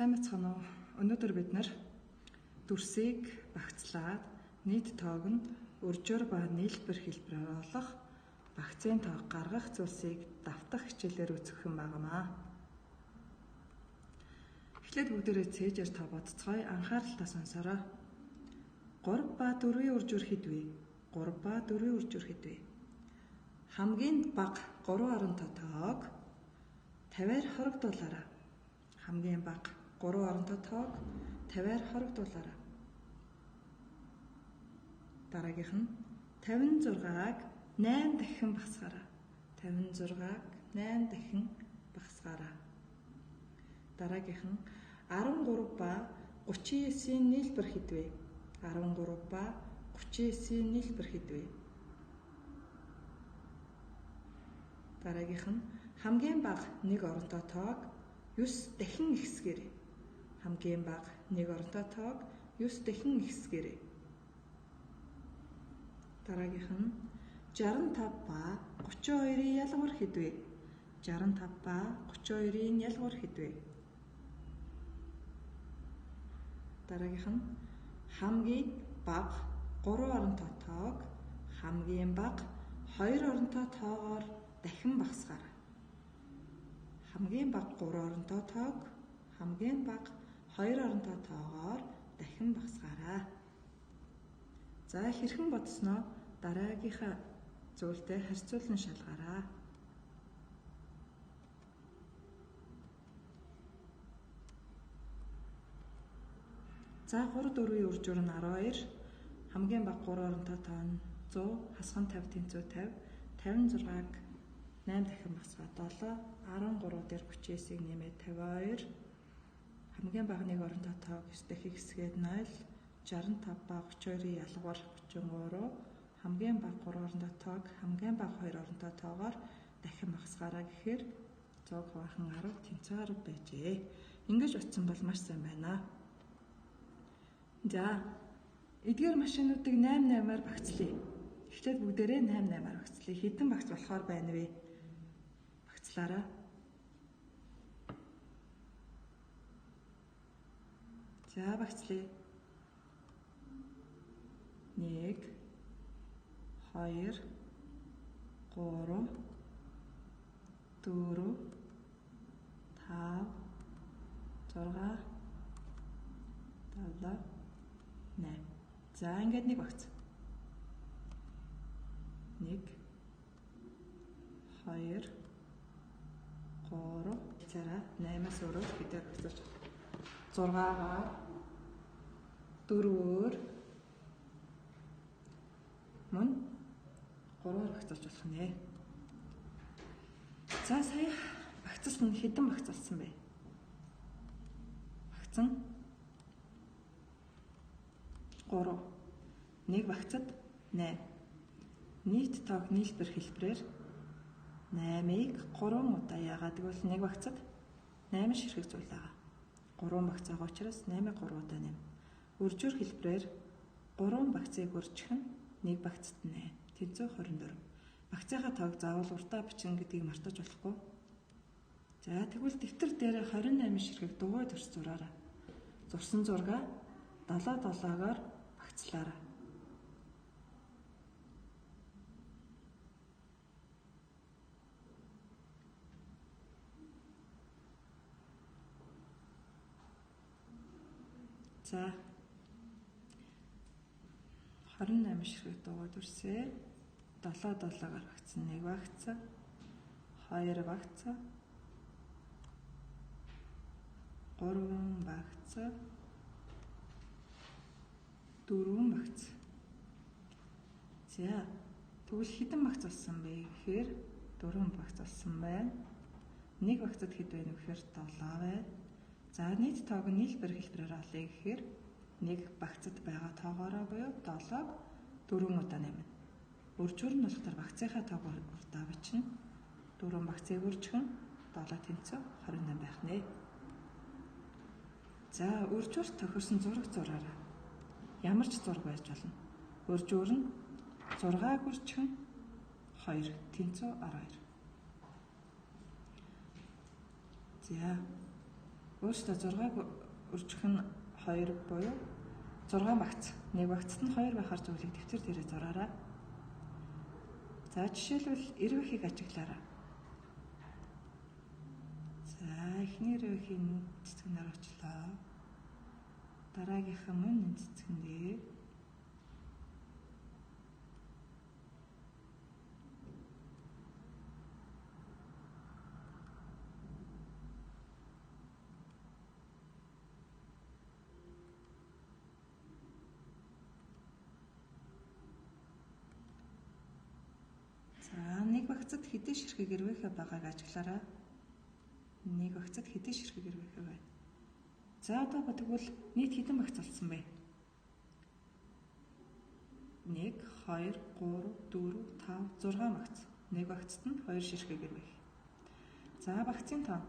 Сайн мэцхан уу. Өнөөдөр бид дүрсийг багцлаад нийт тоог нь өржөөр ба нийлбэр хэлбэрээр олох, багцын тоог гаргах зүйлсийг давтах хичээлээр үзэх юм байнамаа. Эхлээд бүгдээрээ цээжээр тоо бодцгоё. Анхааралтай сонсороо. 3 ба 4-ийн өржөөр хэд вэ? 3 ба 4-ийн өржөөр хэд вэ? Хамгийн бага 3 оронтой тоог 50-аар хоригдуулаарай. Хамгийн бага 3 оронтой тоог 50-аар хоригдуулаарай. Дараагийнх нь 56-аг 8 дахин багасгаарай. 56-аг 8 дахин багасгаарай. Дараагийнх нь 13 ба 39-ийн нийлбэр хэд вэ? 13 ба 39-ийн нийлбэр хэд вэ? Дараагийнх нь хамгийн бага 1 оронтой тоог 9 дахин ихсгээрэй. Хамгийн бага 1 оронтой тоог 9 дахин ихсгээрэй. Дараагийнх нь 65 ба 32-ийн ялгуур хэд вэ? 65 ба 32-ийн ялгуур хэд вэ? Дараагийнх нь хамгийн бага 3 оронтой тоог хамгийн бага 2 оронтой тоогоор дахин багасгаарай. Хамгийн бага 3 оронтой тоог хамгийн бага 2 оронтой тоогоор дахин багасгаарай. За хэрхэн бодсноо дараагийнхаа зүйлтэй харьцуулан шалгаарай. За 3 4-ийн өржөөр нь 12, хамгийн бага 3 оронтой тоо нь 100, хасган 50 тэнцүү 50, 56-аг 8 дахин багасгаад 7, 13 дээр 39-ийг нэмээд 52, хамгийн бага 1 оронтой тоог 9 дахин хэсгээд 0, 65 ба 32-ийн ялгуур 33, хамгийн бага 3 оронтой тоог хамгийн бага 2 оронтой тоогоор дахин багасгаарай гэхээр 100 хувахан 10 тэнцүү 10 байжээ. Ингэж утсан бол маш сайн байна. За, эдгээр машинуудыг 8-8-аар багцлая. Эхлээд бүгдээрээ 8-8-аар багцлая. Хэдэн багц болохоор байна вэ? Багцлаарай. За, багцлая. 1 2 3 4 5 6 7 8. За ингээд нэг багц. 1 2 3 цараа 8-аас өрөө хэдээр багцаж 6-аар 4-өөр мөн 3-оор багцуулж болох нэ. За сая багцсан нь хэдэн багцсан бэ? Багцсан 3. 1 багцад 8. Нийт тоог нийлбэр хэлбэрээр 8-ыг 3 удаа яагаад гэвэл 1 багцад 8 ширхэг зүйл байгаа. 3 багц байгаа учраас 8-ыг 3 удаа нэм. Өржөөр хэлбэрээр 3 багцыг өржих нь 1 багцад 8. Тэнцүү 24. Багцынхаа тоог заавал уртаа бичнэ гэдгийг мартаж болохгүй. За тэгвэл дэвтэр дээр 28 ширхэг дугуй төрс зураарай. Зурсан зургаа 7-7-оор багцлаарай. За 28 ширхэг дугуй төрсөө 7-7-оор багцсан 1 багц, 2 багц, 3 багц, 4 багц. За тэгвэл хэдэн багц болсон бэ гэхээр 4 багц болсон байна. 1 багцад хэд байна вэ гэхээр 7 байна. За нийт тоог нь нийлбэр хэлбэрээр олъё гэхээр 1 багцад байгаа тоогоороо буюу 7-г 4 удаа нэмнэ. Өржөөр нь болохоор багцынхаа тоог уртаа бичнэ. 4 багцыг өржих нь 7 тэнцүү 28 байх нэ. За өржөөрт тохирсон зураг зураарай. Ямар ч зураг байж болно. Өржөөр нь 6-г өржих нь 2 тэнцүү 12. За Өөрөөсөө 6-г өржих нь 2 буюу 6 багц. 1 багцд нь 2 байхаар зүйлийг дэвтэр дээрээ зураарай. За жишээлбэл 90-ийг ажиглаарай. За эхний 90-ийн цэцгэнээр очлоо. Дараагийнхаа мөн энэ цэцгэн дээр за 1 багцад хэдэн ширхэг ирвэхэ байгааг ажиглаарай. 1 багцад хэдэн ширхэг ирвэхэ байна. За одоо тэгвэл нийт хэдэн багц болсон бэ? 1, 2, 3, 4, 5, 6 багц. 1 багцад нь 2 ширхэг ирвэх. За багцын тоо